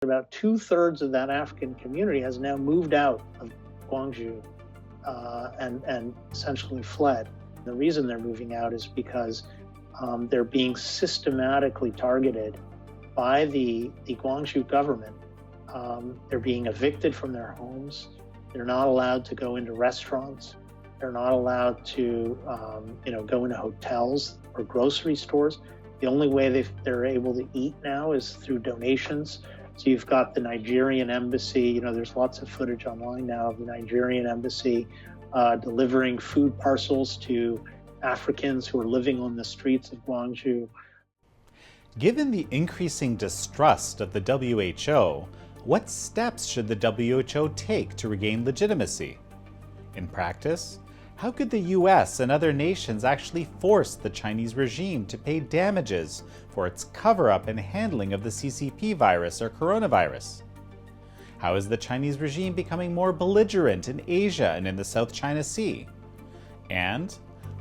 about 2/3 of that African community has now moved out of Gwangju and essentially fled. The reason they're moving out is because they're being systematically targeted by the Gwangju government. They're being evicted from their homes. They're not allowed to go into restaurants. They're not allowed to, go into hotels or grocery stores. The only way they're able to eat now is through donations. So you've got the Nigerian embassy. There's lots of footage online now of the Nigerian embassy delivering food parcels to Africans who are living on the streets of Gwangju. Given the increasing distrust of the WHO, what steps should the WHO take to regain legitimacy? In practice, how could the US and other nations actually force the Chinese regime to pay damages for its cover-up and handling of the CCP virus or coronavirus? How is the Chinese regime becoming more belligerent in Asia and in the South China Sea? And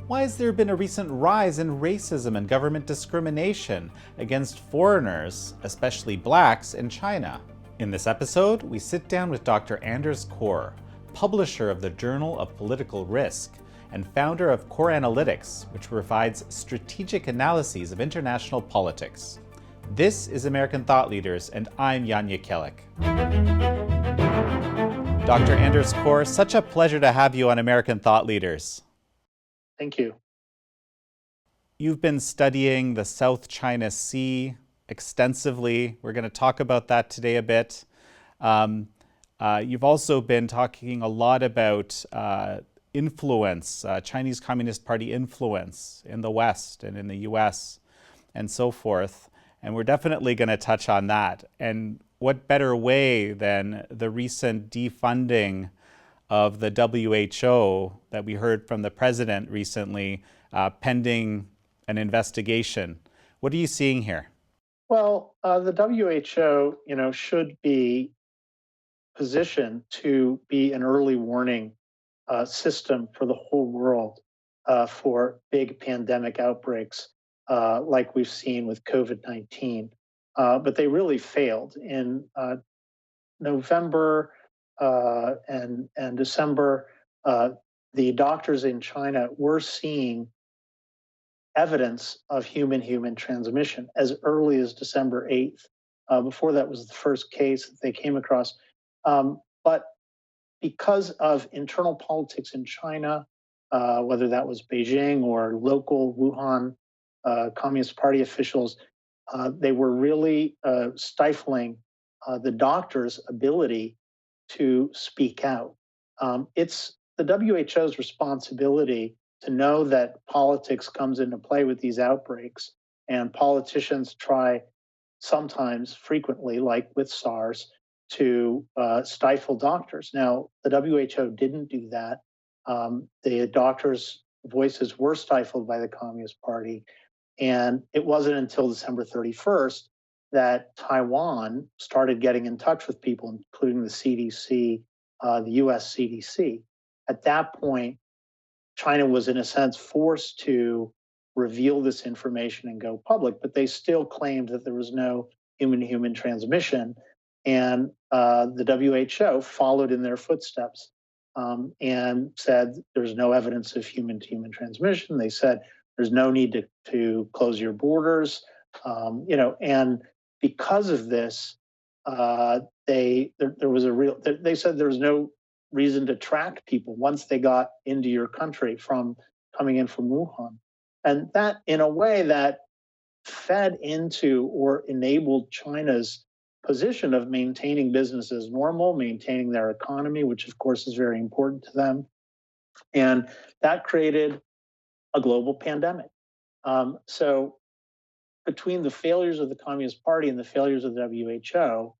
why has there been a recent rise in racism and government discrimination against foreigners, especially blacks, in China? In this episode, we sit down with Dr. Anders Corr, publisher of the Journal of Political Risk and founder of Corr Analytics, which provides strategic analyses of international politics. This is American Thought Leaders, and I'm Jan Jekielek. Dr. Anders Corr, such a pleasure to have you on American Thought Leaders. Thank you. You've been studying the South China Sea extensively. We're going to talk about that today a bit. You've also been talking a lot about influence, Chinese Communist Party influence in the West and in the US and so forth. And we're definitely going to touch on that. And what better way than the recent defunding of the WHO that we heard from the president recently, pending an investigation. What are you seeing here? Well, the WHO, should be positioned to be an early warning system for the whole world for big pandemic outbreaks like we've seen with COVID-19. But they really failed. In November and December, the doctors in China were seeing evidence of human-human transmission as early as December 8th. Before that was the first case that they came across. But because of internal politics in China, whether that was Beijing or local Wuhan Communist Party officials, they were really stifling the doctors' ability to speak out. It's the WHO's responsibility to know that politics comes into play with these outbreaks, and politicians try sometimes, frequently, like with SARS, to stifle doctors. Now, the WHO didn't do that. The doctors' voices were stifled by the Communist Party, and it wasn't until December 31st that Taiwan started getting in touch with people, including the CDC, the US CDC. At that point, China was, in a sense, forced to reveal this information and go public, but they still claimed that there was no human-to-human transmission. And the WHO followed in their footsteps and said there's no evidence of human-to-human transmission. They said there's no need to close your borders, and because of this, they said there was no reason to track people once they got into your country from coming in from Wuhan. And that, in a way, that fed into or enabled China's position of maintaining business as normal, maintaining their economy, which of course is very important to them. And that created a global pandemic. So between the failures of the Communist Party and the failures of the WHO,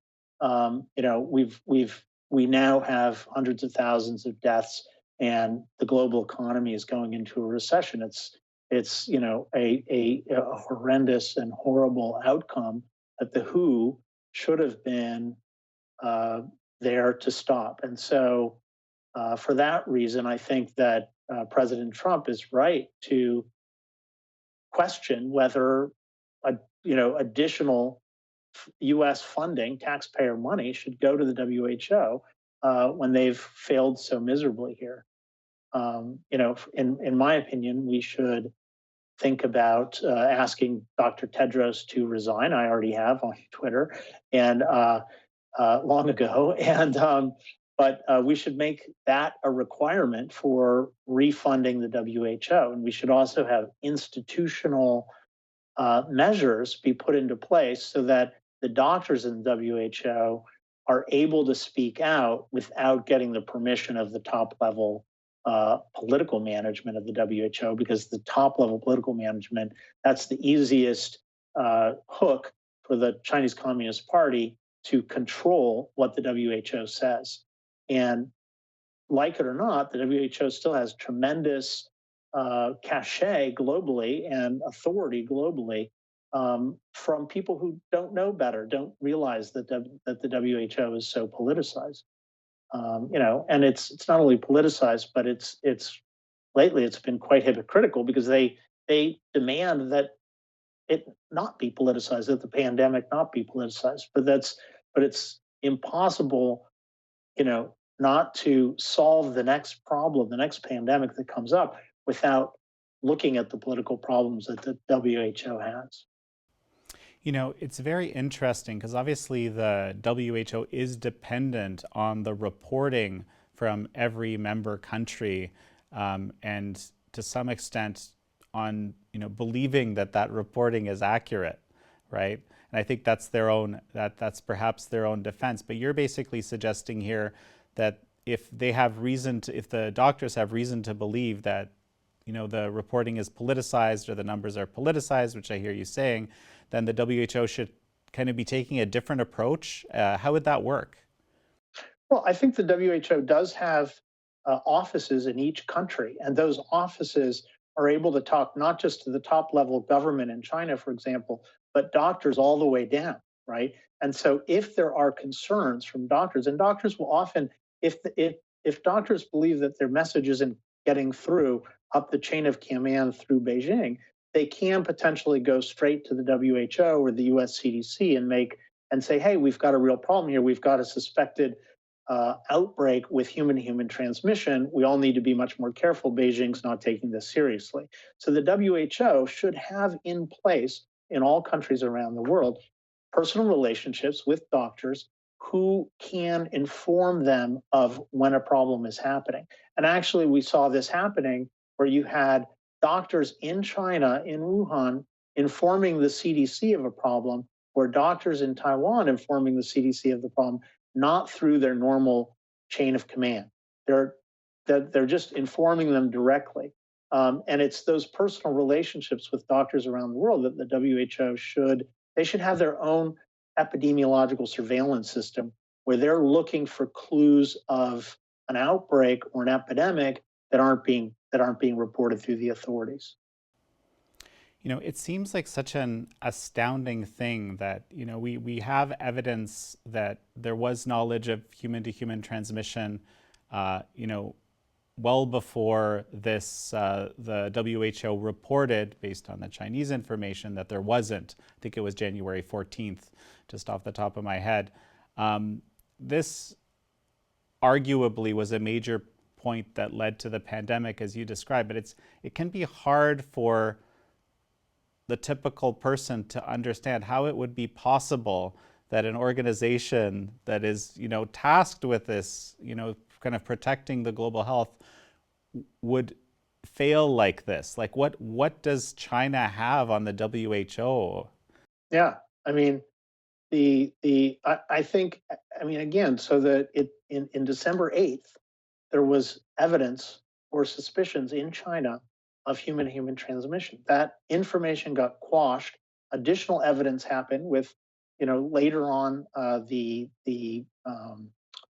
we now have hundreds of thousands of deaths, and the global economy is going into a recession. It's a horrendous and horrible outcome that the WHO should have been there to stop. And so, for that reason, I think that President Trump is right to question whether additional U.S. funding, taxpayer money, should go to the WHO when they've failed so miserably here. In my opinion, we should think about asking Dr. Tedros to resign. I already have on Twitter, and long ago, and but we should make that a requirement for refunding the WHO, and we should also have institutional measures be put into place so that the doctors in the WHO are able to speak out without getting the permission of the top level political management of the WHO, because the top level political management, that's the easiest hook for the Chinese Communist Party to control what the WHO says. And like it or not, the WHO still has tremendous cachet globally and authority globally from people who don't know better, don't realize that that the WHO is so politicized. And it's not only politicized, but it's lately it's been quite hypocritical because they demand that it not be politicized, that the pandemic not be politicized. But it's impossible, not to solve the next problem, the next pandemic that comes up without looking at the political problems that the WHO has. It's very interesting because obviously the WHO is dependent on the reporting from every member country, and to some extent on believing that that reporting is accurate, right? And I think that's that's perhaps their own defense. But you're basically suggesting here that if the doctors have reason to believe that the reporting is politicized or the numbers are politicized, which I hear you saying, then the WHO should kind of be taking a different approach. How would that work? Well, I think the WHO does have offices in each country, and those offices are able to talk not just to the top level government in China, for example, but doctors all the way down, right? And so, if there are concerns from doctors, and doctors will often, if doctors believe that their message isn't getting through up the chain of command through Beijing, they can potentially go straight to the WHO or the US CDC and say, hey, we've got a real problem here. We've got a suspected outbreak with human-to-human transmission. We all need to be much more careful. Beijing's not taking this seriously. So the WHO should have in place in all countries around the world personal relationships with doctors who can inform them of when a problem is happening. And actually, we saw this happening where you had doctors in China, in Wuhan, informing the CDC of a problem, or doctors in Taiwan informing the CDC of the problem, not through their normal chain of command. They're just informing them directly. And it's those personal relationships with doctors around the world that the WHO should have their own epidemiological surveillance system where they're looking for clues of an outbreak or an epidemic that aren't being reported through the authorities. It seems like such an astounding thing that, we have evidence that there was knowledge of human to human transmission, well before this, the WHO reported, based on the Chinese information, that there wasn't. I think it was January 14th, just off the top of my head. This arguably was a major point that led to the pandemic, as you described, but it can be hard for the typical person to understand how it would be possible that an organization that is, tasked with this, kind of protecting the global health would fail like this. Like what does China have on the WHO? Yeah, I mean, I think, again, so that in December 8th, there was evidence or suspicions in China of human-human transmission. That information got quashed. Additional evidence happened with, later on,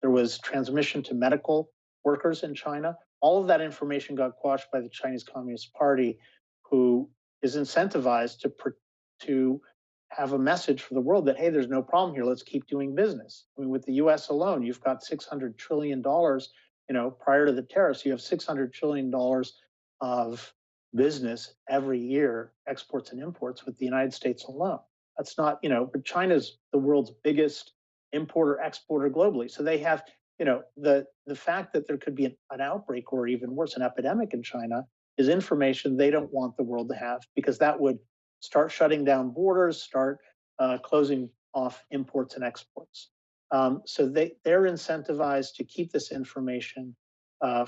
there was transmission to medical workers in China. All of that information got quashed by the Chinese Communist Party, who is incentivized to have a message for the world that, hey, there's no problem here. Let's keep doing business. I mean, with the US alone, you've got $600 trillion, prior to the tariffs, you have $600 trillion of business every year, exports and imports with the United States alone. That's not, but China's the world's biggest importer exporter globally. So they have, the fact that there could be an outbreak or even worse, an epidemic in China is information they don't want the world to have because that would start shutting down borders, start closing off imports and exports. So they're incentivized to keep this information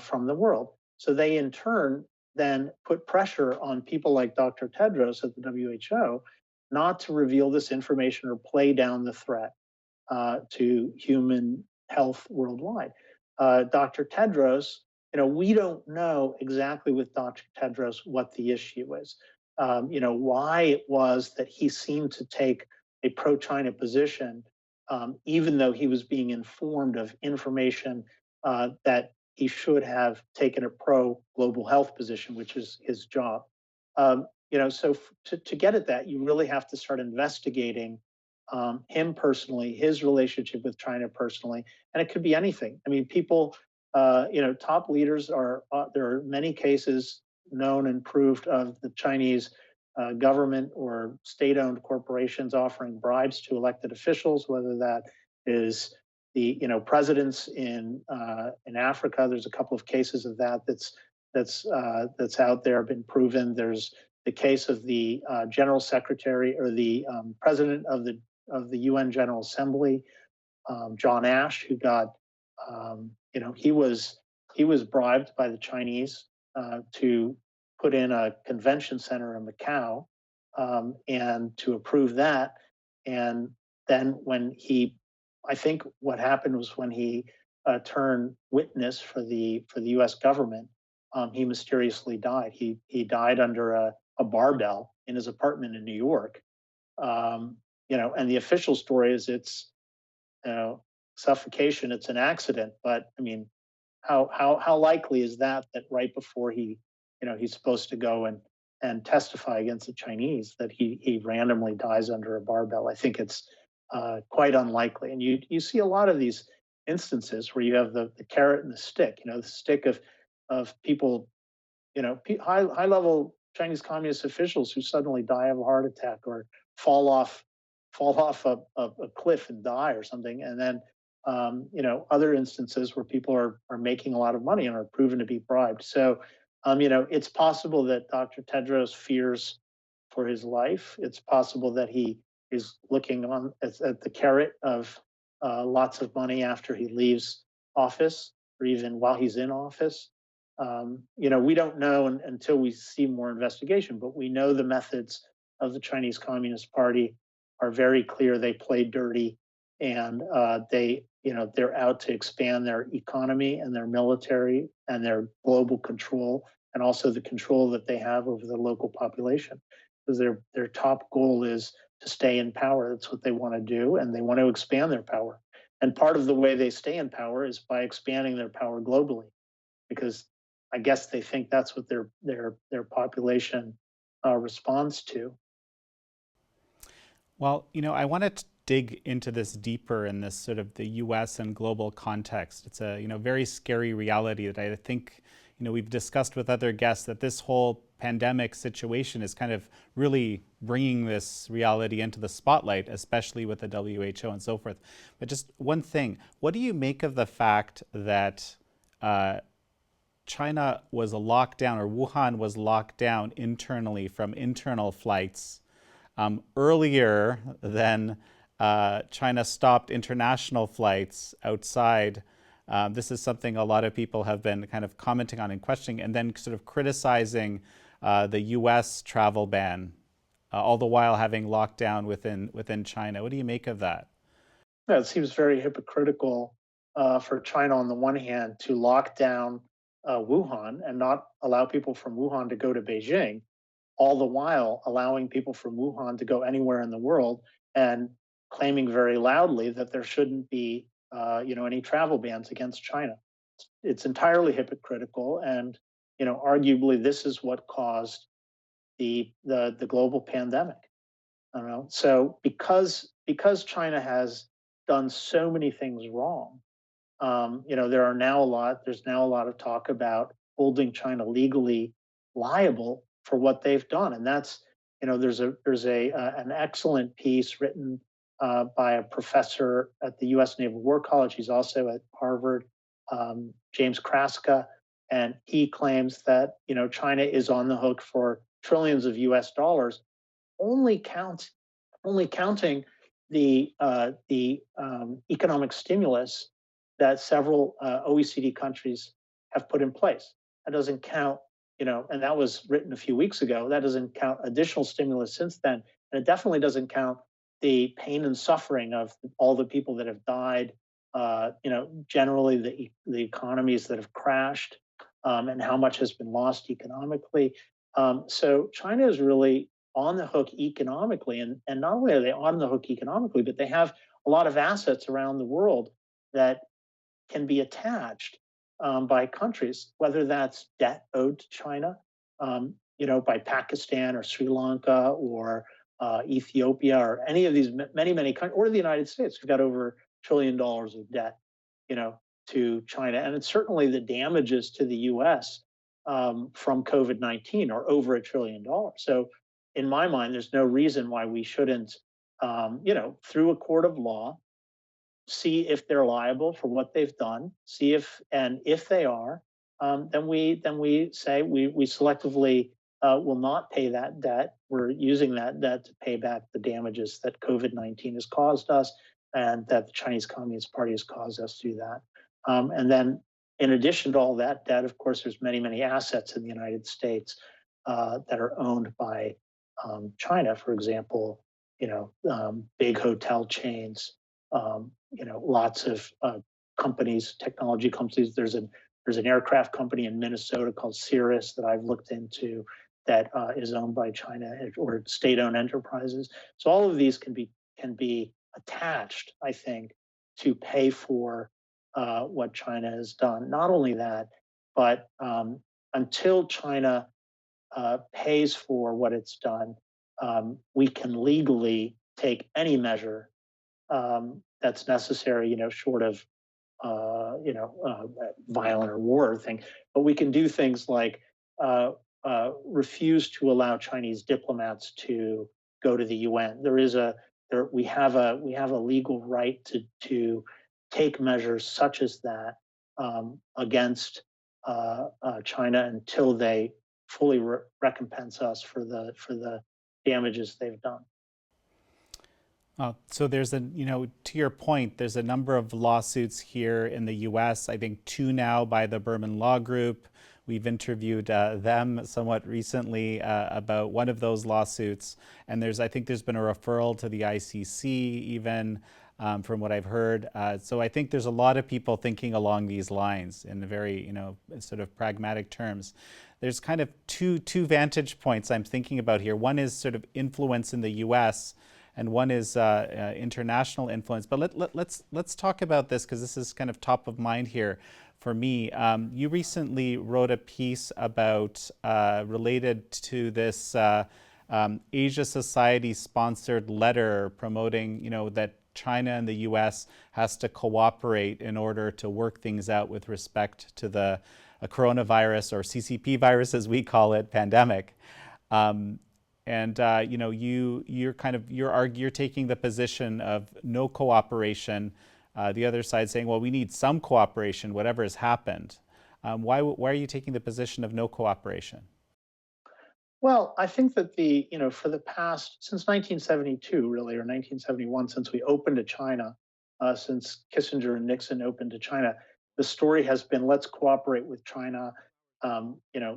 from the world. So they in turn then put pressure on people like Dr. Tedros at the WHO not to reveal this information or play down the threat to human health worldwide. Dr. Tedros, we don't know exactly with Dr. Tedros what the issue is. Why it was that he seemed to take a pro-China position, even though he was being informed of information that he should have taken a pro-global health position, which is his job. So to get at that, you really have to start investigating him personally, his relationship with China personally, and it could be anything. I mean, people, top leaders are. There are many cases known and proved of the Chinese government or state-owned corporations offering bribes to elected officials, whether that is the presidents in Africa. There's a couple of cases of that that's out there, been proven. There's the case of the general secretary or the president of the UN General Assembly, John Ash, who got, he was bribed by the Chinese to put in a convention center in Macau and to approve that. And then I think what happened was when he turned witness for the U.S. government, he mysteriously died. He died under a barbell in his apartment in New York. And the official story is it's suffocation. It's an accident, but I mean, how likely is that right before he's supposed to go and testify against the Chinese that he randomly dies under a barbell? I think it's quite unlikely, and you see a lot of these instances where you have the carrot and the stick. The stick of people, high level Chinese communist officials who suddenly die of a heart attack or fall off a cliff and die or something, and then other instances where people are making a lot of money and are proven to be bribed. So it's possible that Dr. Tedros fears for his life. It's possible that he is looking on at the carrot of lots of money after he leaves office or even while he's in office. We don't know until we see more investigation, but we know the methods of the Chinese Communist Party are very clear. They play dirty, and they're out to expand their economy and their military and their global control, and also the control that they have over the local population. Because their top goal is to stay in power. That's what they want to do, and they want to expand their power. And part of the way they stay in power is by expanding their power globally, because I guess they think that's what their population responds to. Well, I want to dig into this deeper in this sort of the U.S. and global context. It's a very scary reality that I think we've discussed with other guests, that this whole pandemic situation is kind of really bringing this reality into the spotlight, especially with the WHO and so forth. But just one thing, what do you make of the fact that China was locked down, or Wuhan was locked down internally from internal flights earlier than China stopped international flights outside? This is something a lot of people have been kind of commenting on and questioning, and then sort of criticizing the U.S. travel ban, all the while having lockdown within China. What do you make of that? Yeah, it seems very hypocritical for China on the one hand to lock down Wuhan and not allow people from Wuhan to go to Beijing, all the while allowing people from Wuhan to go anywhere in the world and claiming very loudly that there shouldn't be, any travel bans against China. It's entirely hypocritical, and arguably this is what caused the global pandemic. I don't know. So because China has done so many things wrong, there's now a lot of talk about holding China legally liable for what they've done, and There's a an excellent piece written by a professor at the U.S. Naval War College. He's also at Harvard, James Kraska, and he claims that China is on the hook for trillions of U.S. dollars, only counts only counting the economic stimulus that several OECD countries have put in place. That doesn't count, and that was written a few weeks ago. That doesn't count additional stimulus since then, and it definitely doesn't count the pain and suffering of all the people that have died. Generally the economies that have crashed, and how much has been lost economically. So China is really on the hook economically. And not only are they on the hook economically, but they have a lot of assets around the world that can be attached by countries, whether that's debt owed to China, by Pakistan or Sri Lanka or Ethiopia or any of these many countries, or the United States, who've got over $1 trillion of debt, to China. And it's certainly the damages to the U.S. From COVID-19 are over $1 trillion. So in my mind, there's no reason why we shouldn't, through a court of law, see if they're liable for what they've done. See if they are, then we say we selectively will not pay that debt. We're using that debt to pay back the damages that COVID-19 has caused us, and that the Chinese Communist Party has caused us to do that. And then, in addition to all that debt, of course, there's many assets in the United States that are owned by China. For example, big hotel chains, lots of companies, technology companies. There's an aircraft company in Minnesota called Cirrus that I've looked into that is owned by China, or state-owned enterprises. So all of these can be attached, I think, to pay for what China has done. Not only that, but until China pays for what it's done, we can legally take any measure that's necessary, short of violent or war thing. But we can do things like refuse to allow Chinese diplomats to go to the UN. We have a legal right to take measures such as that against China until they fully recompense us for the damages they've done. So there's to your point, there's a number of lawsuits here in the U.S. I think two now by the Berman Law Group. We've interviewed them somewhat recently about one of those lawsuits, and I think there's been a referral to the ICC even, from what I've heard. So I think there's a lot of people thinking along these lines in the very sort of pragmatic terms. There's kind of two vantage points I'm thinking about here. One is sort of influence in the U.S., and one is international influence. But let's talk about this, because this is kind of top of mind here for me. You recently wrote a piece about related to this Asia Society sponsored letter promoting that China and the U.S. has to cooperate in order to work things out with respect to the coronavirus, or CCP virus as we call it, pandemic. And you're taking the position of no cooperation. The other side saying, well, we need some cooperation, whatever has happened. Why are you taking the position of no cooperation? Well, I think that for the past, since 1972, really, or 1971, since we opened to China, since Kissinger and Nixon opened to China, the story has been, let's cooperate with China.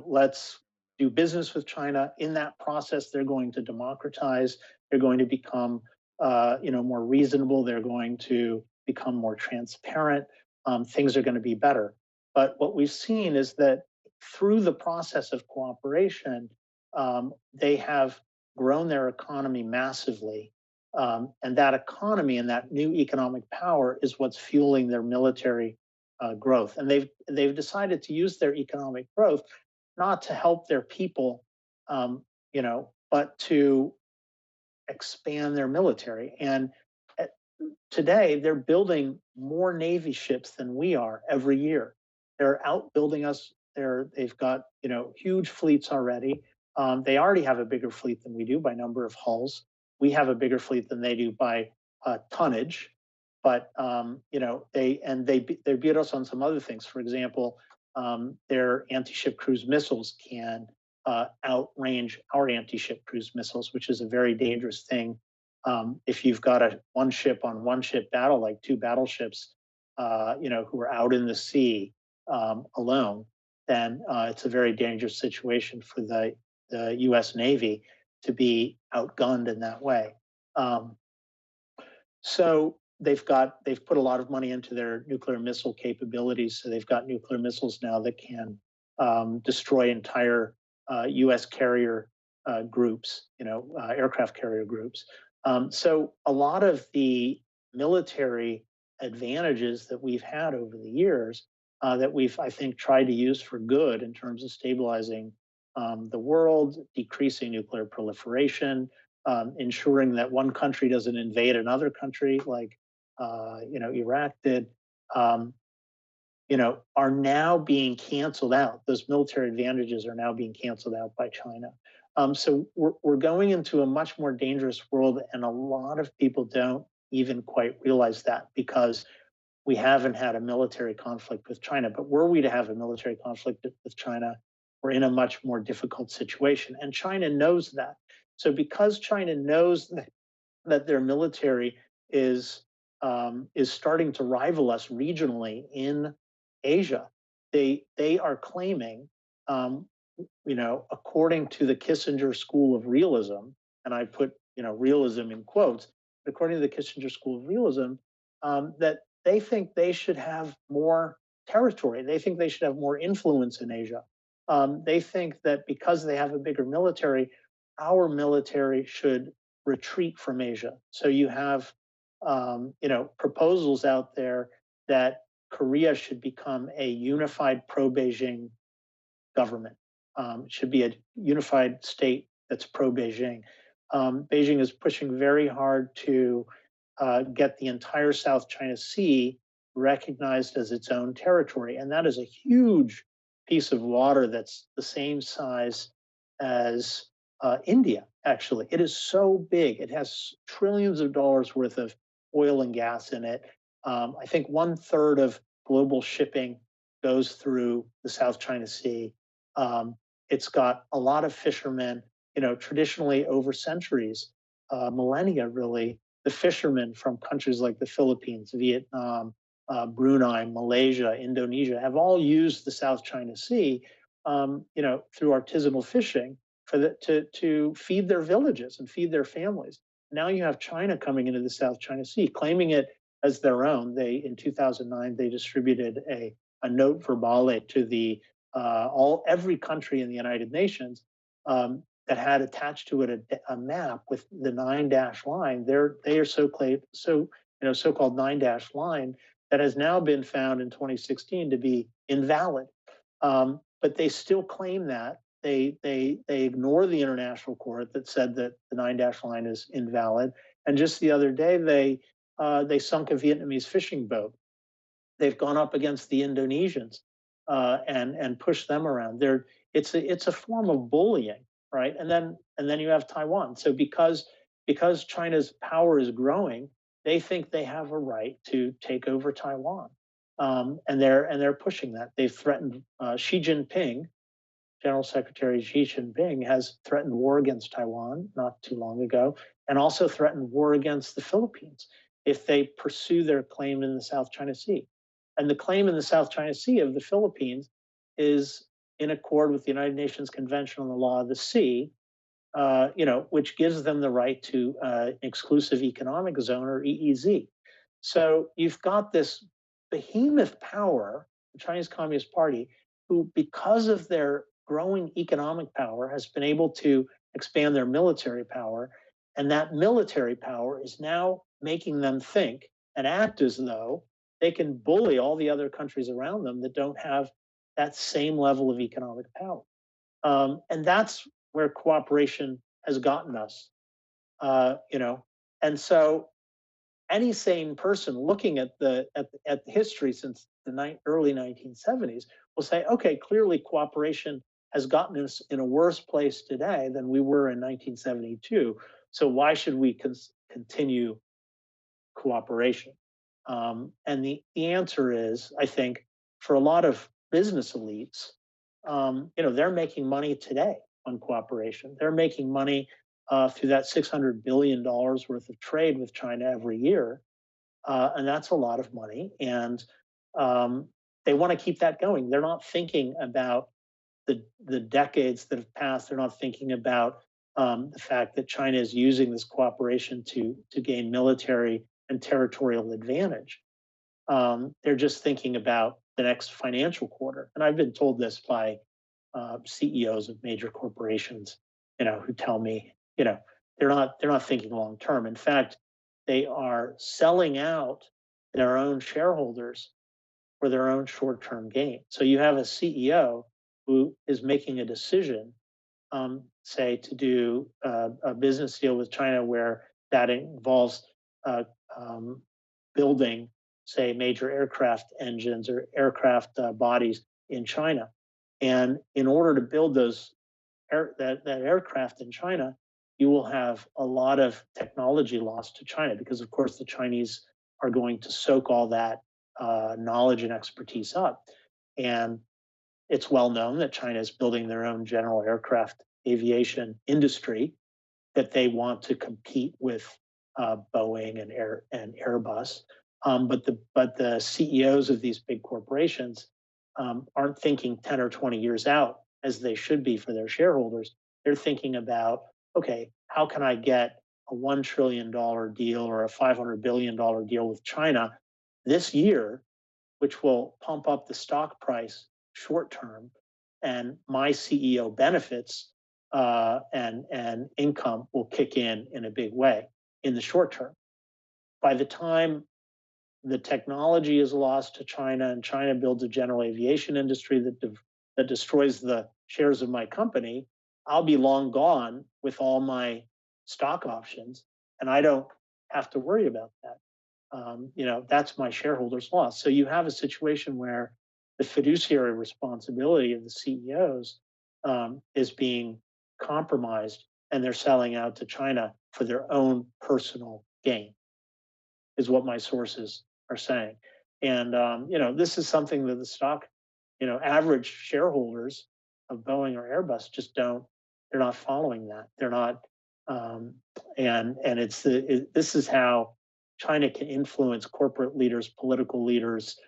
Let's do business with China. In that process, they're going to democratize. They're going to become, more reasonable. They're going to become more transparent. Things are going to be better. But what we've seen is that through the process of cooperation, they have grown their economy massively. And that economy and that new economic power is what's fueling their military growth. And they've decided to use their economic growth not to help their people, but to expand their military. And today, they're building more Navy ships than we are every year. They're outbuilding us. They've got huge fleets already. They already have a bigger fleet than we do by number of hulls. We have a bigger fleet than they do by tonnage. But they beat us on some other things. For example, their anti-ship cruise missiles can outrange our anti-ship cruise missiles, which is a very dangerous thing. If you've got a one ship on one ship battle, like two battleships, who are out in the sea alone, then it's a very dangerous situation for the U.S. Navy to be outgunned in that way. So they've put a lot of money into their nuclear missile capabilities. So they've got nuclear missiles now that can destroy entire U.S. carrier groups, aircraft carrier groups. So a lot of the military advantages that we've had over the years that we've, I think, tried to use for good in terms of stabilizing the world, decreasing nuclear proliferation, ensuring that one country doesn't invade another country like Iraq did, are now being canceled out. Those military advantages are now being canceled out by China. So we're going into a much more dangerous world, and a lot of people don't even quite realize that because we haven't had a military conflict with China. But were we to have a military conflict with China, we're in a much more difficult situation. And China knows that. So because China knows that their military is starting to rival us regionally in Asia, they are claiming, according to the Kissinger School of Realism, and I put realism in quotes, according to the Kissinger School of Realism, that they think they should have more territory. They think they should have more influence in Asia. They think that because they have a bigger military, our military should retreat from Asia. So you have, proposals out there that Korea should become a unified pro-Beijing government. It should be a unified state that's pro-Beijing. Beijing is pushing very hard to get the entire South China Sea recognized as its own territory. And that is a huge piece of water that's the same size as India, actually. It is so big. It has trillions of dollars worth of oil and gas in it. I think 1/3 of global shipping goes through the South China Sea. It's got a lot of fishermen, traditionally over centuries, millennia really, the fishermen from countries like the Philippines, Vietnam, Brunei, Malaysia, Indonesia have all used the South China Sea, through artisanal fishing to feed their villages and feed their families. Now you have China coming into the South China Sea, claiming it as their own. In 2009 they distributed a note verbale to every country in the United Nations that had attached to it a map with the 9-dash line. They are so-called 9-dash line that has now been found in 2016 to be invalid. But they still claim that. They ignore the international court that said that the 9-dash line is invalid. And just the other day, they sunk a Vietnamese fishing boat. They've gone up against the Indonesians and pushed them around. It's a form of bullying, right? And then you have Taiwan. So because China's power is growing, they think they have a right to take over Taiwan, and they're pushing that. They've threatened Xi Jinping. General Secretary Xi Jinping has threatened war against Taiwan not too long ago, and also threatened war against the Philippines if they pursue their claim in the South China Sea. And the claim in the South China Sea of the Philippines is in accord with the United Nations Convention on the Law of the Sea, which gives them the right to exclusive economic zone, or EEZ. So you've got this behemoth power, the Chinese Communist Party, who, because of their growing economic power, has been able to expand their military power. And that military power is now making them think and act as though they can bully all the other countries around them that don't have that same level of economic power. And that's where cooperation has gotten us, And so any sane person looking at the history since the early 1970s will say, okay, clearly cooperation has gotten us in a worse place today than we were in 1972. So why should we continue cooperation? And the answer is, I think, for a lot of business elites, they're making money today on cooperation. They're making money through that $600 billion worth of trade with China every year, and that's a lot of money. And um, they want to keep that going. They're not thinking about the decades that have passed. They're not thinking about the fact that China is using this cooperation to gain military and territorial advantage. They're just thinking about the next financial quarter. And I've been told this by CEOs of major corporations, who tell me, they're not thinking long term. In fact, they are selling out their own shareholders for their own short term gain. So you have a CEO who is making a decision, say, to do a business deal with China where that involves uh, um, building, say, major aircraft engines or aircraft bodies in China. And in order to build that aircraft in China, you will have a lot of technology lost to China because, of course, the Chinese are going to soak all that knowledge and expertise up. And it's well known that China is building their own general aircraft aviation industry, that they want to compete with Boeing and Airbus. But the CEOs of these big corporations aren't thinking 10 or 20 years out as they should be for their shareholders. They're thinking about, okay, how can I get a $1 trillion deal or a $500 billion deal with China this year, which will pump up the stock price short term, and my CEO benefits and income will kick in a big way in the short term. By the time the technology is lost to China and China builds a general aviation industry that destroys the shares of my company, I'll be long gone with all my stock options, and I don't have to worry about that. That's my shareholders' loss. So you have a situation where the fiduciary responsibility of the CEOs is being compromised, and they're selling out to China for their own personal gain, is what my sources are saying. And this is something that the stock, average shareholders of Boeing or Airbus just don't. They're not following that. They're not, and this is how China can influence corporate leaders, political leaders,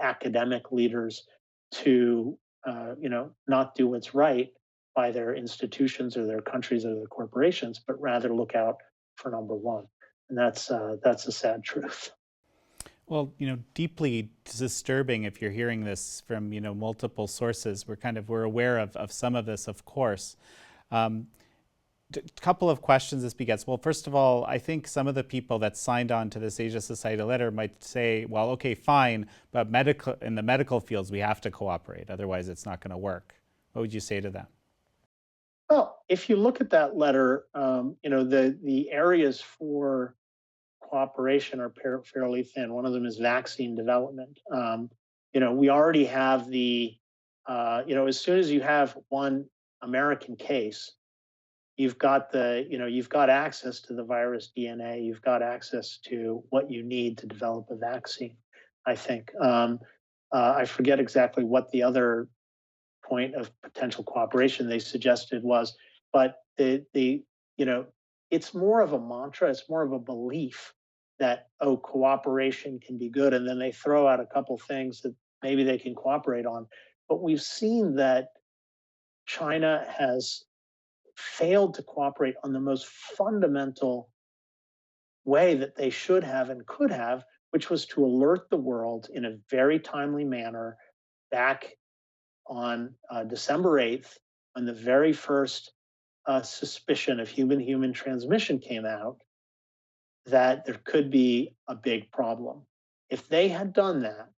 academic leaders to, not do what's right by their institutions or their countries or their corporations, but rather look out for number one. And that's a sad truth. Well, deeply disturbing if you're hearing this from, multiple sources. We're aware of some of this, of course. A couple of questions this begets. Well, first of all, I think some of the people that signed on to this Asia Society letter might say, well, okay, fine, but in the medical fields, we have to cooperate. Otherwise, it's not going to work. What would you say to them? Well, if you look at that letter, the areas for cooperation are fairly thin. One of them is vaccine development. We already have as soon as you have one American case, you've got access to the virus DNA. You've got access to what you need to develop a vaccine. I think I forget exactly what the other point of potential cooperation they suggested was, but it's more of a mantra. It's more of a belief that, oh, cooperation can be good, and then they throw out a couple things that maybe they can cooperate on. But we've seen that China has failed to cooperate on the most fundamental way that they should have and could have, which was to alert the world in a very timely manner back on December 8th, when the very first suspicion of human-human transmission came out, that there could be a big problem. If they had done that,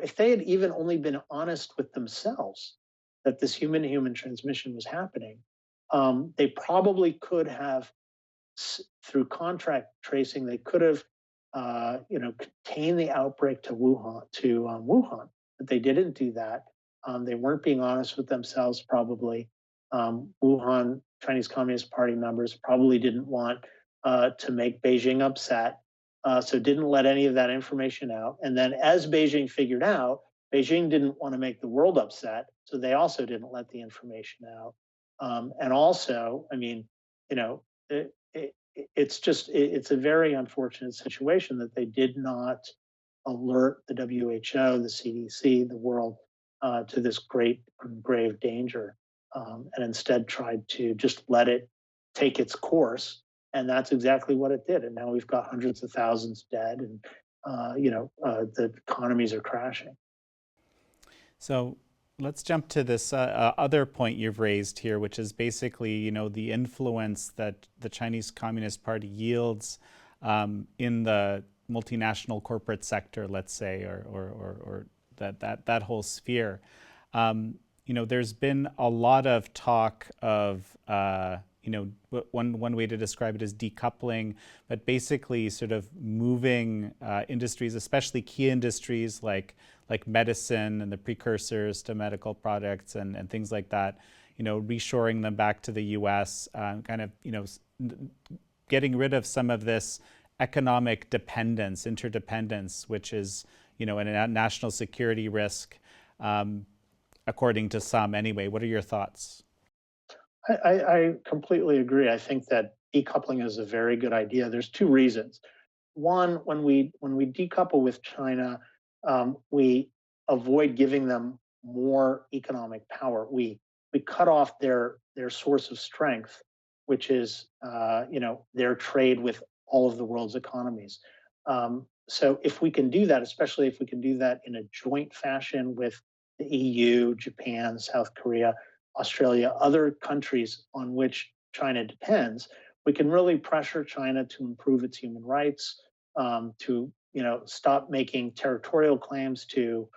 if they had even only been honest with themselves that this human-human transmission was happening, they probably could have, through contract tracing, they could have, contained the outbreak to Wuhan, but they didn't do that. They weren't being honest with themselves, probably. Wuhan Chinese Communist Party members probably didn't want to make Beijing upset, so didn't let any of that information out. And then, as Beijing figured out, Beijing didn't want to make the world upset, so they also didn't let the information out. And also, I mean, you know, it's a very unfortunate situation that they did not alert the WHO, the CDC, the world to this great grave danger, and instead tried to just let it take its course. And that's exactly what it did. And now we've got hundreds of thousands dead, and the economies are crashing. So let's jump to this other point you've raised here, which is basically, the influence that the Chinese Communist Party yields in the multinational corporate sector, let's say, or that whole sphere. There's been a lot of talk of, one way to describe it is decoupling, but basically sort of moving industries, especially key industries like medicine and the precursors to medical products and things like that, reshoring them back to the U.S., getting rid of some of this economic dependence, interdependence, which is, a national security risk, according to some anyway. What are your thoughts? I completely agree. I think that decoupling is a very good idea. There's two reasons. One, when we decouple with China, we avoid giving them more economic power. We cut off their source of strength, which is their trade with all of the world's economies. So if we can do that, especially if we can do that in a joint fashion with the EU, Japan, South Korea, Australia, other countries on which China depends, we can really pressure China to improve its human rights, to stop making territorial claims to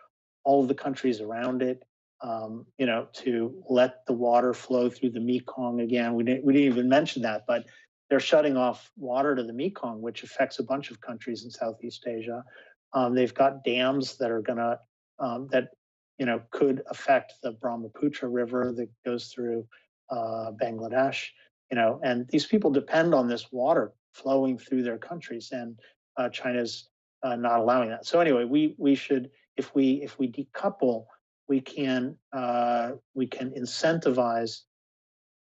all of the countries around it, to let the water flow through the Mekong again. We didn't even mention that, but they're shutting off water to the Mekong, which affects a bunch of countries in Southeast Asia. They've got dams that are going to that could affect the Brahmaputra River that goes through Bangladesh. And these people depend on this water flowing through their countries, and China's not allowing that. So anyway, we should, if we decouple, we can incentivize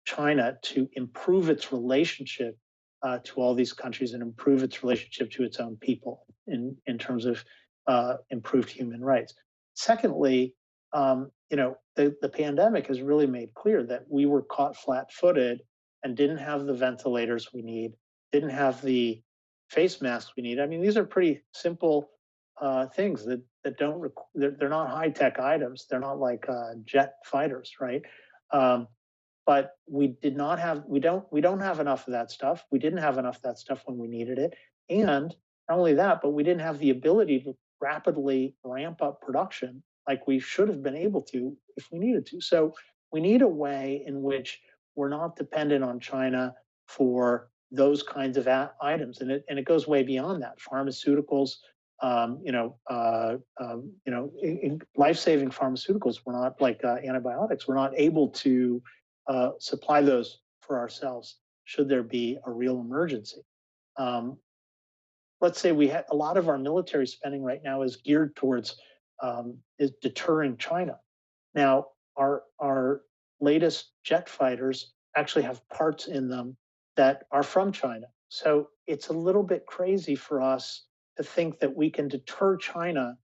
China to improve its relationship to all these countries and improve its relationship to its own people in terms of improved human rights. Secondly, the pandemic has really made clear that we were caught flat-footed and didn't have the ventilators we need, didn't have the face masks we need. I mean, these are pretty simple things that don't they're not high-tech items. They're not like jet fighters, right? But we don't have enough of that stuff. We didn't have enough of that stuff when we needed it. And not only that, but we didn't have the ability to rapidly ramp up production like we should have been able to if we needed to. So we need a way in which we're not dependent on China for those kinds of items. And it goes way beyond that. Pharmaceuticals, life-saving pharmaceuticals, we're not like antibiotics. We're not able to supply those for ourselves should there be a real emergency. Let's say we had a lot of our military spending right now is geared towards is deterring China. Now, our latest jet fighters actually have parts in them that are from China. So it's a little bit crazy for us to think that we can deter China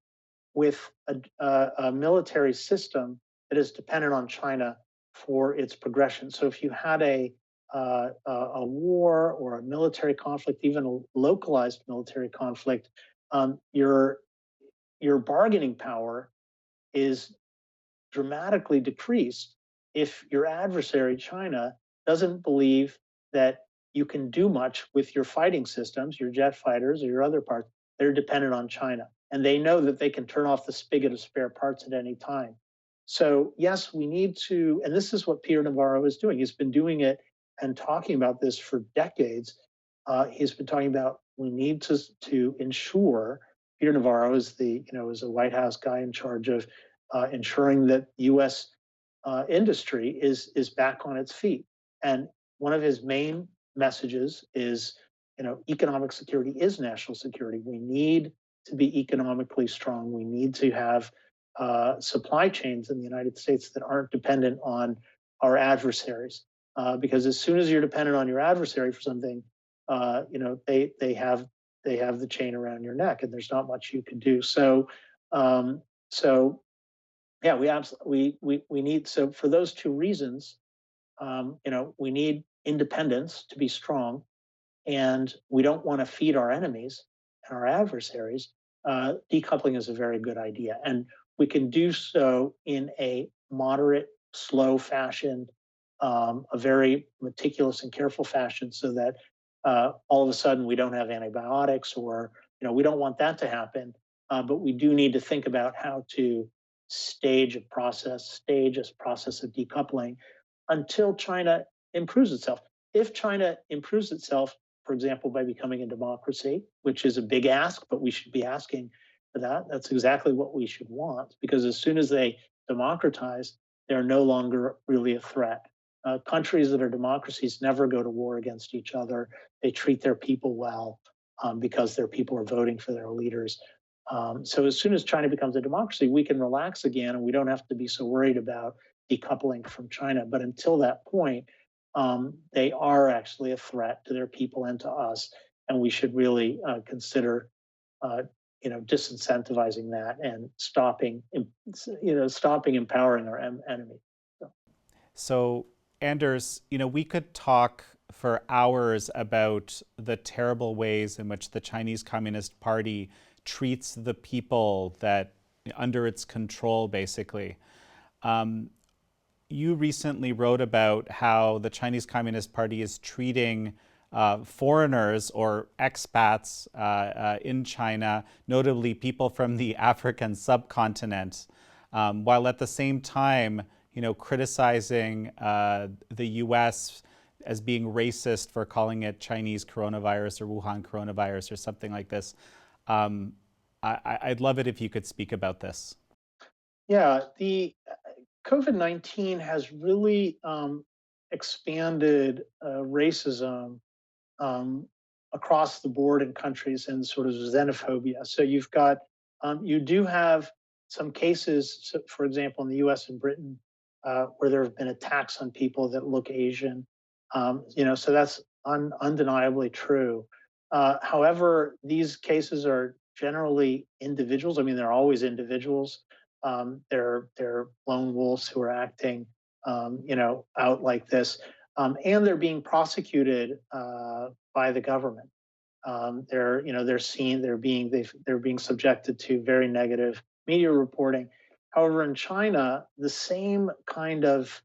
with a military system that is dependent on China for its progression. So if you had a war or a military conflict, even a localized military conflict, your bargaining power is dramatically decreased if your adversary, China, doesn't believe that you can do much with your fighting systems, your jet fighters or your other parts that are dependent on China. And they know that they can turn off the spigot of spare parts at any time. So yes, we need to, and this is what Peter Navarro is doing. He's been doing it and talking about this for decades. He's been talking about we need to ensure. Peter Navarro is is a White House guy in charge of ensuring that U.S. Industry is back on its feet. And one of his main messages is, economic security is national security. We need to be economically strong. We need to have supply chains in the United States that aren't dependent on our adversaries. Because as soon as you're dependent on your adversary for something, they have the chain around your neck, and there's not much you can do. So yeah, we absolutely we need, so for those two reasons, we need independence to be strong, and we don't want to feed our enemies and our adversaries. Decoupling is a very good idea, and we can do so in a moderate, slow fashion, a very meticulous and careful fashion, so that all of a sudden we don't have antibiotics, or we don't want that to happen. But we do need to think about how to stage a process of decoupling until China improves itself. If China improves itself, for example, by becoming a democracy, which is a big ask, but we should be asking for that. That's exactly what we should want, because as soon as they democratize, they're no longer really a threat. Countries that are democracies never go to war against each other. They treat their people well, because their people are voting for their leaders. So as soon as China becomes a democracy, we can relax again, and we don't have to be so worried about decoupling from China. But until that point, they are actually a threat to their people and to us, and we should really consider, disincentivizing that and stopping empowering our enemy. So. So, Anders, we could talk for hours about the terrible ways in which the Chinese Communist Party treats the people that under its control, basically. You recently wrote about how the Chinese Communist Party is treating foreigners or expats in China, notably people from the African subcontinent, while at the same time, criticizing the U.S. as being racist for calling it Chinese coronavirus or Wuhan coronavirus or something like this. I'd love it if you could speak about this. Yeah, the COVID-19 has really expanded racism um, across the board in countries, and sort of xenophobia. So you do have some cases, so for example, in the U.S. and Britain, where there have been attacks on people that look Asian. So that's undeniably true. However, these cases are generally individuals. I mean, they're always individuals. They're lone wolves who are acting, out like this, and they're being prosecuted by the government. They're being subjected to very negative media reporting. However, in China, the same kind of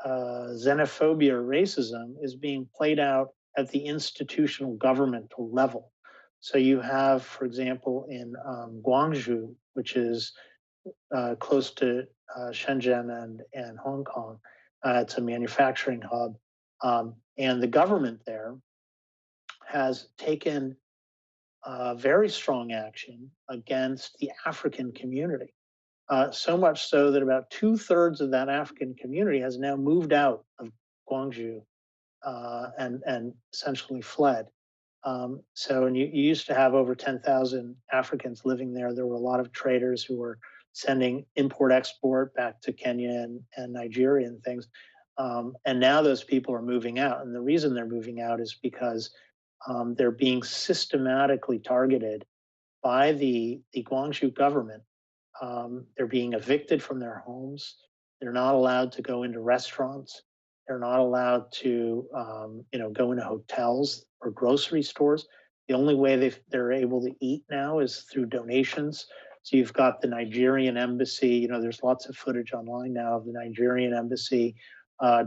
xenophobia or racism is being played out at the institutional governmental level. So you have, for example, in Guangzhou, which is close to Shenzhen and Hong Kong. It's a manufacturing hub. And the government there has taken very strong action against the African community. So much so that about 2/3 of that African community has now moved out of Guangzhou, and essentially fled. And you used to have over 10,000 Africans living there. There were a lot of traders who were sending import export back to Kenya and Nigeria and things. And now those people are moving out. And the reason they're moving out is because they're being systematically targeted by the Guangzhou government. They're being evicted from their homes. They're not allowed to go into restaurants. They're not allowed to, go into hotels or grocery stores. The only way they're able to eat now is through donations. So you've got the Nigerian embassy. There's lots of footage online now of the Nigerian embassy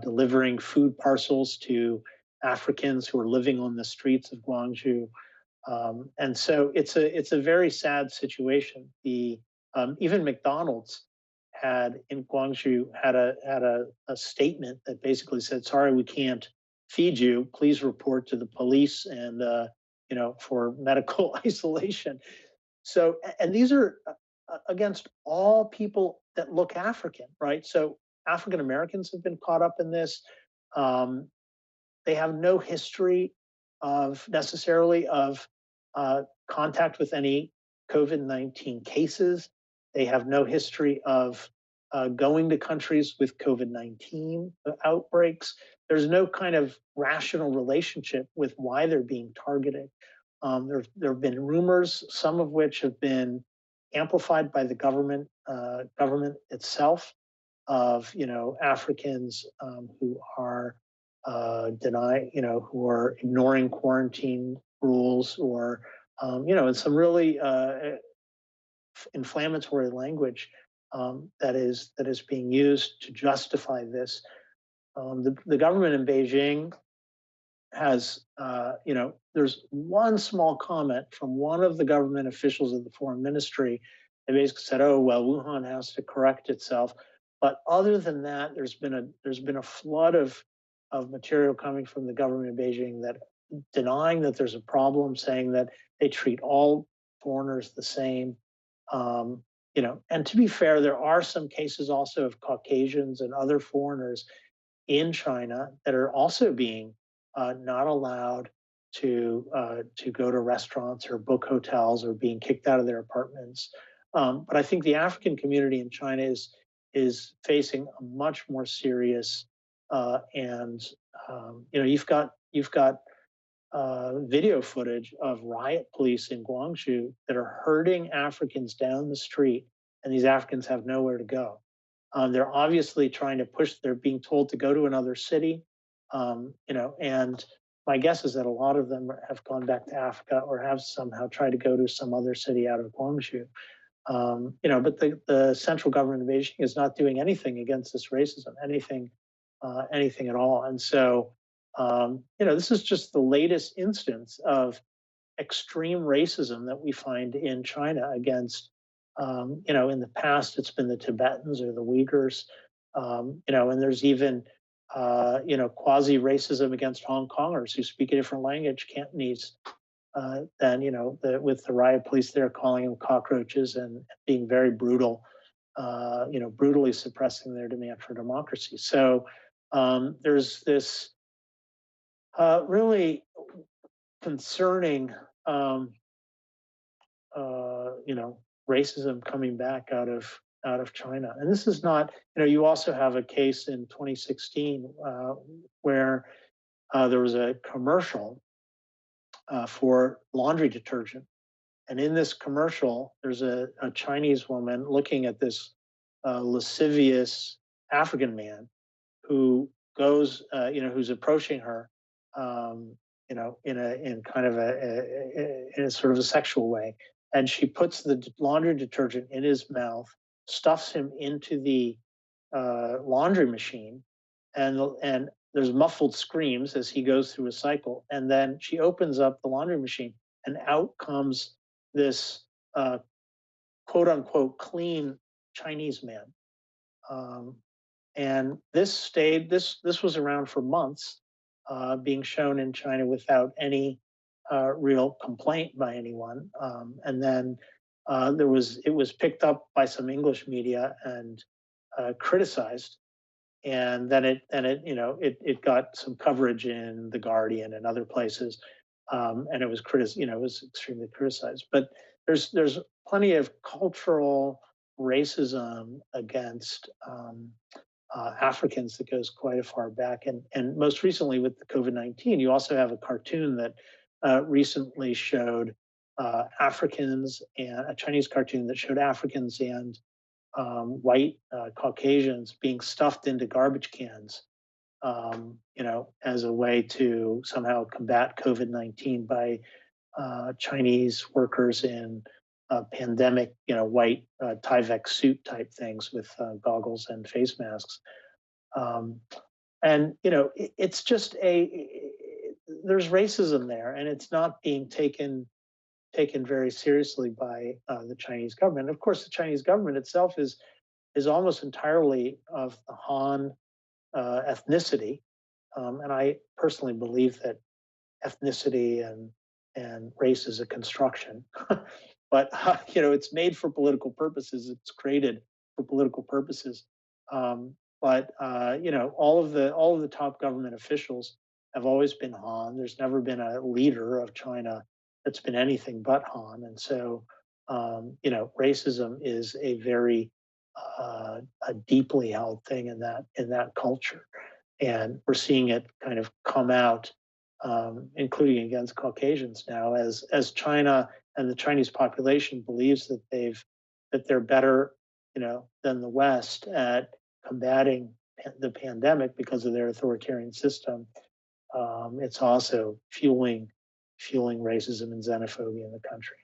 delivering food parcels to Africans who are living on the streets of Guangzhou. And so it's a very sad situation. Even McDonald's in Guangzhou had a statement that basically said, "Sorry, we can't feed you. Please report to the police and for medical isolation." So, and these are against all people that look African, right? So African Americans have been caught up in this. Um, they have no history of necessarily of contact with any COVID-19 cases. They have no history of going to countries with COVID-19 outbreaks. There's no kind of rational relationship with why they're being targeted. There have been rumors, some of which have been amplified by the government itself, of Africans who are who are ignoring quarantine rules, or in some really inflammatory language that is being used to justify this. The government in Beijing has, there's one small comment from one of the government officials of the foreign ministry. They basically said, "Oh well, Wuhan has to correct itself." But other than that, there's been a flood of material coming from the government in Beijing that denying that there's a problem, saying that they treat all foreigners the same. And to be fair, there are some cases also of Caucasians and other foreigners in China that are also being not allowed to go to restaurants or book hotels, or being kicked out of their apartments. But I think the African community in China is facing a much more serious and you've got video footage of riot police in Guangzhou that are herding Africans down the street, and these Africans have nowhere to go. They're obviously trying to push. They're being told to go to another city, and my guess is that a lot of them have gone back to Africa, or have somehow tried to go to some other city out of Guangzhou. But the central government of Beijing is not doing anything against this racism, anything at all. And so, this is just the latest instance of extreme racism that we find in China against, in the past, it's been the Tibetans or the Uyghurs, and there's even, quasi racism against Hong Kongers who speak a different language, Cantonese, than, with the riot police there calling them cockroaches and being very brutal, brutally suppressing their demand for democracy. So there's this really concerning, racism coming back out of China. And this is not, you also have a case in 2016 where there was a commercial for laundry detergent. And in this commercial, there's a Chinese woman looking at this lascivious African man who goes, who's approaching her, in kind of in a sort of a sexual way. And she puts the laundry detergent in his mouth, stuffs him into the laundry machine, and there's muffled screams as he goes through a cycle. And then she opens up the laundry machine, and out comes this quote unquote clean Chinese man. And this was around for months, being shown in China without any real complaint by anyone. And then it was picked up by some English media and criticized. And then it got some coverage in The Guardian and other places, and it was it was extremely criticized. But there's plenty of cultural racism against Africans that goes quite far back, and most recently with the COVID-19, you also have a cartoon that recently showed Africans, and a Chinese cartoon that showed Africans and white Caucasians being stuffed into garbage cans, as a way to somehow combat COVID-19 by Chinese workers in pandemic, white Tyvek suit type things with goggles and face masks. And it's just there's racism there, and it's not being taken very seriously by the Chinese government. Of course, the Chinese government itself is almost entirely of the Han ethnicity, and I personally believe that ethnicity and race is a construction. but it's made for political purposes. It's created for political purposes. But all of the top government officials have always been Han. There's never been a leader of China that's been anything but Han, and so racism is a deeply held thing in that culture, and we're seeing it kind of come out, including against Caucasians now, as China and the Chinese population believes that they're better, than the West at combating the pandemic because of their authoritarian system. It's also fueling racism and xenophobia in the country.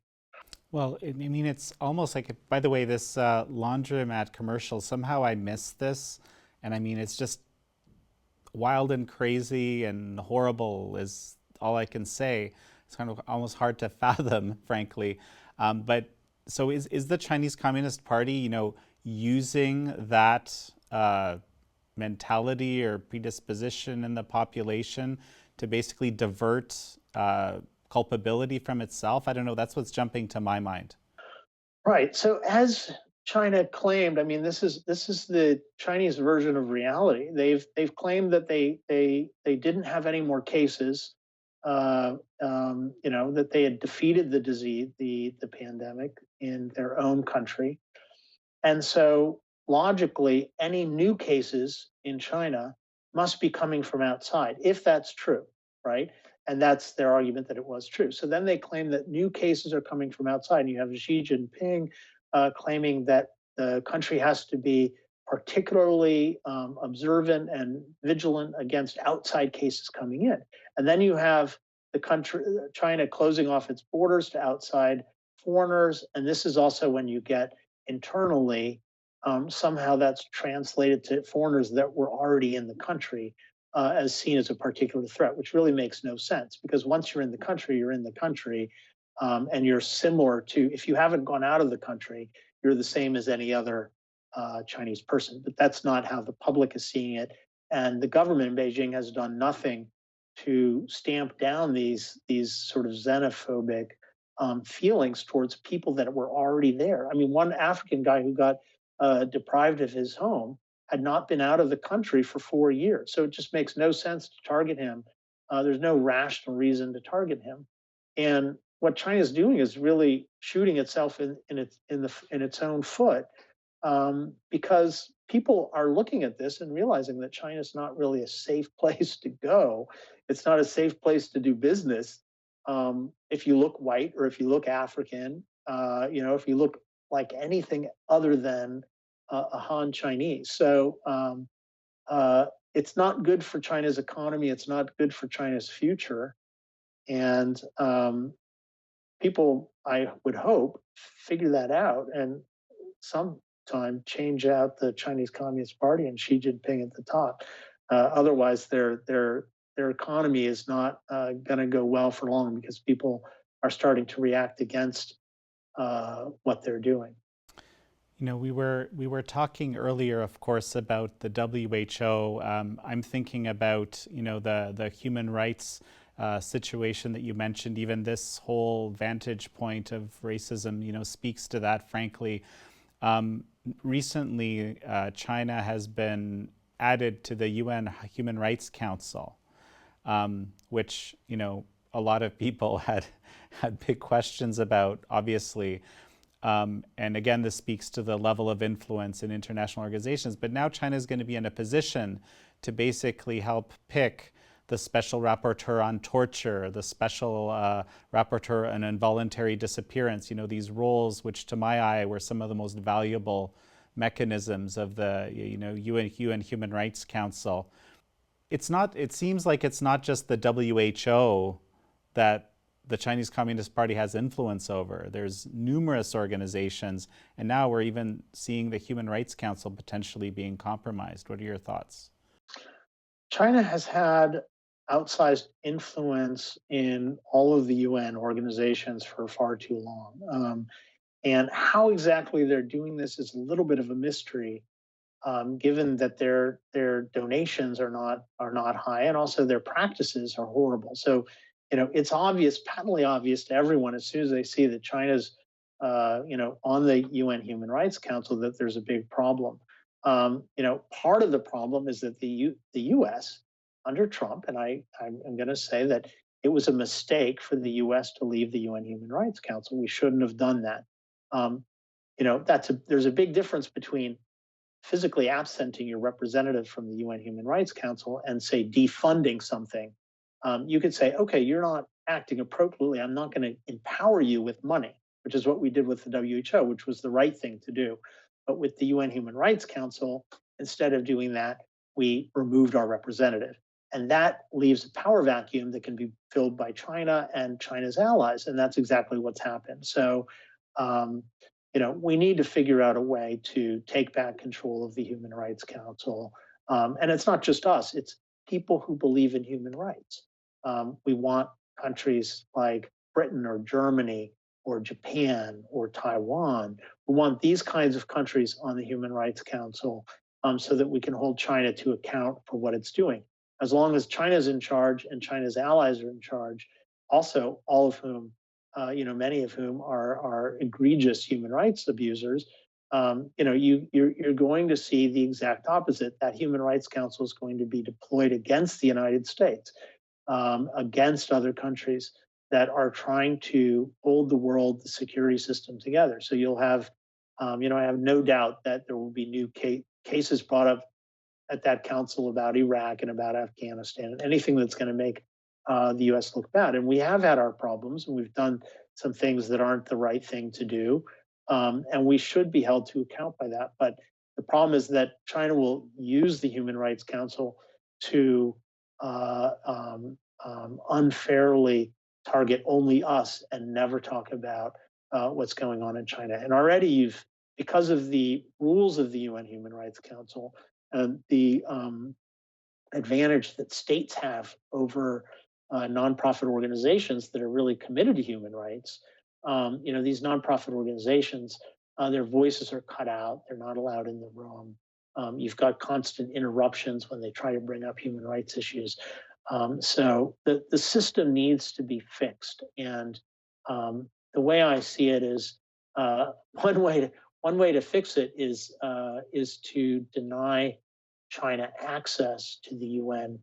Well, I mean, it's almost like, by the way, this laundromat commercial, somehow I missed this. And I mean, it's just wild and crazy and horrible is all I can say. It's kind of almost hard to fathom, frankly. But so is the Chinese Communist Party, using that mentality or predisposition in the population to basically divert culpability from itself? I don't know. That's what's jumping to my mind. Right. So as China claimed, I mean, this is the Chinese version of reality. They've claimed that they didn't have any more cases, that they had defeated the disease, the pandemic in their own country, and so logically, any new cases in China must be coming from outside, if that's true, right? And that's their argument that it was true. So then they claim that new cases are coming from outside. And you have Xi Jinping claiming that the country has to be particularly observant and vigilant against outside cases coming in. And then you have the country, China, closing off its borders to outside foreigners. And this is also when you get internally, somehow that's translated to foreigners that were already in the country as seen as a particular threat, which really makes no sense, because once you're in the country, you're in the country, and you're similar to, if you haven't gone out of the country, you're the same as any other Chinese person. But that's not how the public is seeing it. And the government in Beijing has done nothing to stamp down these sort of xenophobic feelings towards people that were already there. I mean, one African guy who got deprived of his home had not been out of the country for 4 years. So it just makes no sense to target him. There's no rational reason to target him. And what China is doing is really shooting itself in its own foot, because people are looking at this and realizing that China is not really a safe place to go. It's not a safe place to do business. If you look white or if you look African, if you look like anything other than a Han Chinese. So it's not good for China's economy. It's not good for China's future. And people, I would hope, figure that out and sometime change out the Chinese Communist Party and Xi Jinping at the top. Otherwise, their economy is not going to go well for long, because people are starting to react against what they're doing. We were talking earlier, of course, about the WHO. I'm thinking about the human rights situation that you mentioned. Even this whole vantage point of racism, speaks to that. Frankly, recently China has been added to the UN Human Rights Council, which a lot of people had big questions about, obviously. And again, this speaks to the level of influence in international organizations. But now China is going to be in a position to basically help pick the special rapporteur on torture, the special rapporteur on involuntary disappearance, these roles which to my eye were some of the most valuable mechanisms of the UN Human Rights Council. It seems like it's not just the WHO that the Chinese Communist Party has influence over. There's numerous organizations, and now we're even seeing the Human Rights Council potentially being compromised. What are your thoughts? China has had outsized influence in all of the UN organizations for far too long. And how exactly they're doing this is a little bit of a mystery, given that their donations are not high, and also their practices are horrible. So, it's obvious, patently obvious to everyone as soon as they see that China's on the UN Human Rights Council that there's a big problem. Part of the problem is that the U.S. under Trump, and I'm going to say that it was a mistake for the U.S. to leave the UN Human Rights Council. We shouldn't have done that. There's a big difference between physically absenting your representative from the UN Human Rights Council and say defunding something. You could say, okay, you're not acting appropriately. I'm not going to empower you with money, which is what we did with the WHO, which was the right thing to do. But with the UN Human Rights Council, instead of doing that, we removed our representative. And that leaves a power vacuum that can be filled by China and China's allies. And that's exactly what's happened. So, we need to figure out a way to take back control of the Human Rights Council. And it's not just us, it's people who believe in human rights. We want countries like Britain or Germany or Japan or Taiwan. We want these kinds of countries on the Human Rights Council so that we can hold China to account for what it's doing. As long as China's in charge and China's allies are in charge, also all of whom, many of whom are egregious human rights abusers, you're going to see the exact opposite. That Human Rights Council is going to be deployed against the United States, against other countries that are trying to hold the world, the security system together. So you'll have, I have no doubt that there will be new cases brought up at that council about Iraq and about Afghanistan and anything that's going to make the U.S. look bad. And we have had our problems, and we've done some things that aren't the right thing to do, and we should be held to account by that. But the problem is that China will use the Human Rights Council to unfairly target only us and never talk about what's going on in China. And already because of the rules of the UN Human Rights Council, the advantage that states have over nonprofit organizations that are really committed to human rights. These nonprofit organizations, their voices are cut out. They're not allowed in the room. You've got constant interruptions when they try to bring up human rights issues. So the system needs to be fixed. And the way I see it is one way to fix it is to deny China access to the UN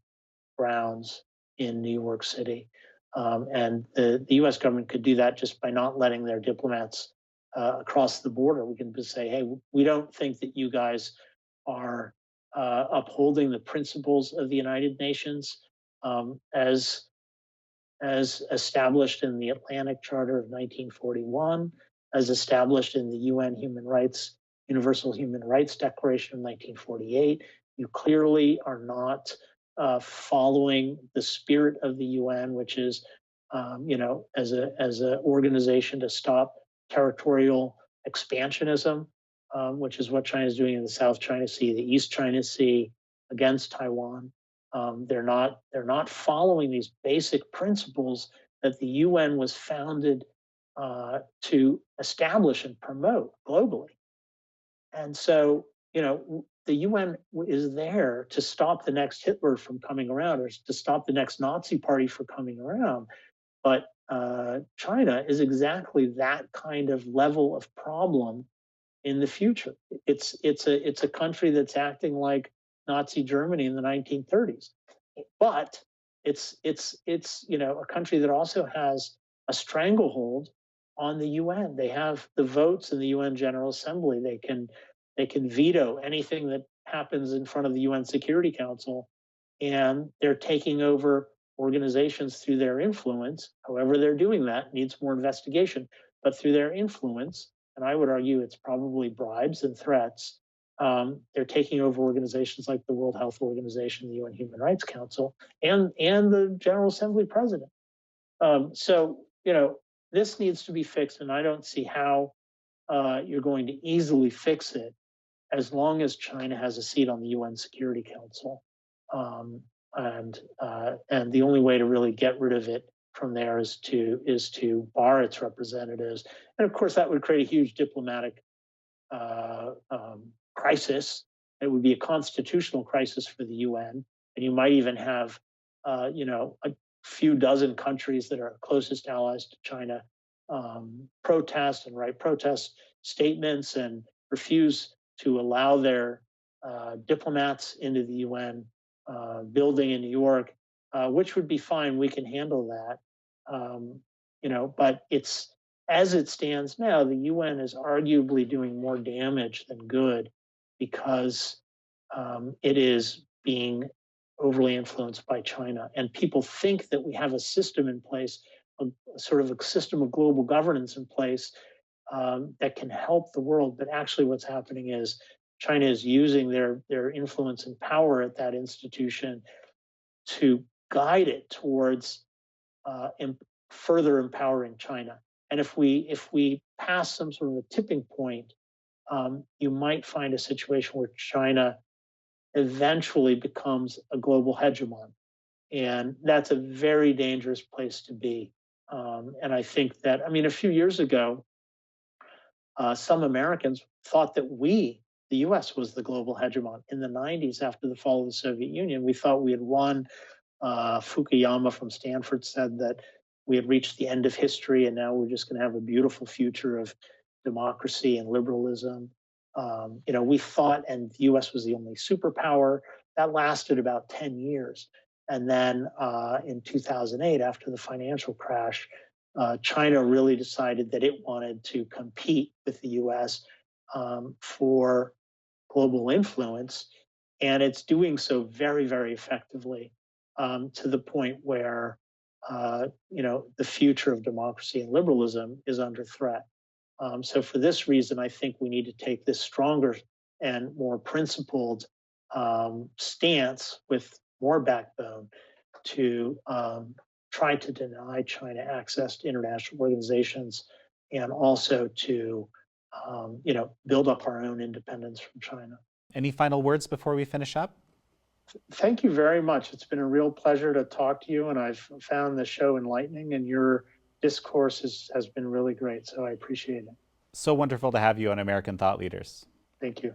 grounds in New York City. And the US government could do that just by not letting their diplomats across the border. We can just say, hey, we don't think that you guys are upholding the principles of the United Nations as established in the Atlantic Charter of 1941, as established in the UN Universal Human Rights Declaration of 1948. You clearly are not following the spirit of the UN, which is, as an organization to stop territorial expansionism, which is what China is doing in the South China Sea, the East China Sea, against Taiwan. They're not following these basic principles that the UN was founded to establish and promote globally. And so, the UN is there to stop the next Hitler from coming around, or to stop the next Nazi party from coming around. But China is exactly that kind of level of problem in the future. It's a country that's acting like Nazi Germany in the 1930s, but it's a country that also has a stranglehold on the UN. They have the votes in the UN General Assembly. They can veto anything that happens in front of the UN Security Council, and they're taking over organizations through their influence. However they're doing that needs more investigation, but through their influence, and I would argue it's probably bribes and threats, they're taking over organizations like the World Health Organization, the UN Human Rights Council, and the General Assembly president. So, this needs to be fixed, and I don't see how you're going to easily fix it as long as China has a seat on the UN Security Council. And the only way to really get rid of it from there is to bar its representatives. And of course, that would create a huge diplomatic crisis. It would be a constitutional crisis for the UN, and you might even have, a few dozen countries that are closest allies to China protest and write protest statements and refuse to allow their diplomats into the UN building in New York, which would be fine. We can handle that. But it's, as it stands now, the UN is arguably doing more damage than good because it is being overly influenced by China. And people think that we have a system in place, a sort of a system of global governance in place that can help the world. But actually what's happening is China is using their influence and power at that institution to guide it towards further empowering China. And if we pass some sort of a tipping point, you might find a situation where China eventually becomes a global hegemon. And that's a very dangerous place to be. And I think that, a few years ago, some Americans thought that the US, was the global hegemon. In the 90s, after the fall of the Soviet Union, we thought we had won. Fukuyama from Stanford said that we had reached the end of history and now we're just going to have a beautiful future of democracy and liberalism. We thought, and the US was the only superpower. That lasted about 10 years. And then in 2008, after the financial crash, China really decided that it wanted to compete with the US for global influence. And it's doing so very, very effectively to the point where, the future of democracy and liberalism is under threat. So for this reason, I think we need to take this stronger and more principled stance with more backbone to try to deny China access to international organizations and also to, build up our own independence from China. Any final words before we finish up? Thank you very much. It's been a real pleasure to talk to you, and I've found the show enlightening, and your discourse has been really great, so I appreciate it. So wonderful to have you on American Thought Leaders. Thank you.